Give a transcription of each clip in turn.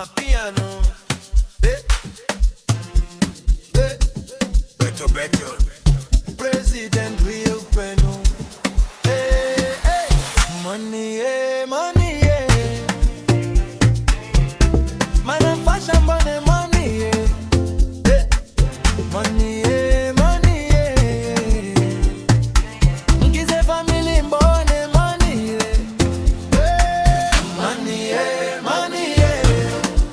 Amapiano. Eh, eh. Beto. President Real Peno. Hey, hey. Money, yeah, money, yeah. Man, I'm fashion, money, money, yeah. Hey. Money, yeah, money, yeah. Ngize family mbone, money, yeah. Hey. Money, yeah, money, yeah.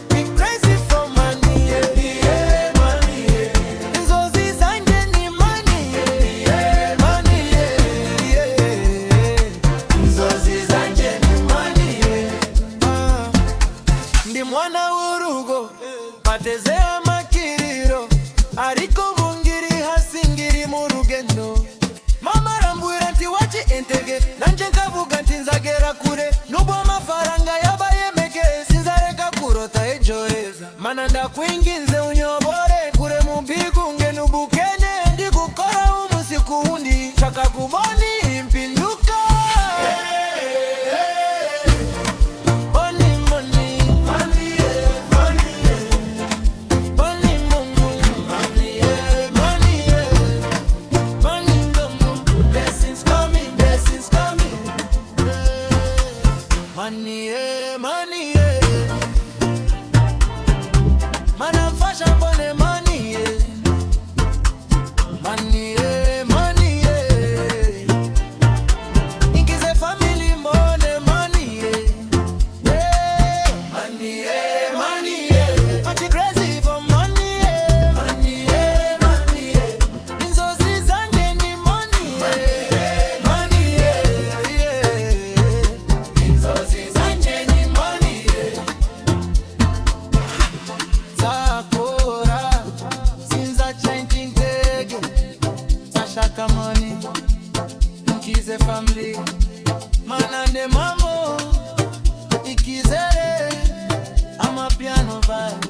Be crazy for money, yeah. Yeah, money, yeah. Nzozi zanje ni money, yeah. Money, yeah, yeah. Nzozi zanje ni money, yeah. Ndi mwana w'urugo batezea makiriro ariko bungiri hasingiri mu rugendo. Mama arambwira nti wachi entege nanje nkavuga nti nzagera kure nubwo amafaranga yabaye meke sinzareka kurota ejo heza. Mana ndakwinginze unyobore kure mu bwigunge n'ubukene ndi gukora umunsi ku wundi nshaka kubona impinduka. Money, money, money, yeah, money, yeah. Money, money, yeah, money, yeah. Money, blessings coming, blessings coming. Money, yeah, money, yeah. Man, I'm fashion, money, yeah. Money, yeah, money, yeah. Ingize family, money, yeah. Yeah. Money, yeah, money, yeah. But you crazy for money, yeah. Money, yeah, money, yeah. Nzozi zanje ni money, yeah. Money, yeah, yeah. Nzozi zanje ni money, yeah. Zakora, sinza changing tege. Sashaka money, nkize family. Manande mamo, ikizere, Amapiano vibe.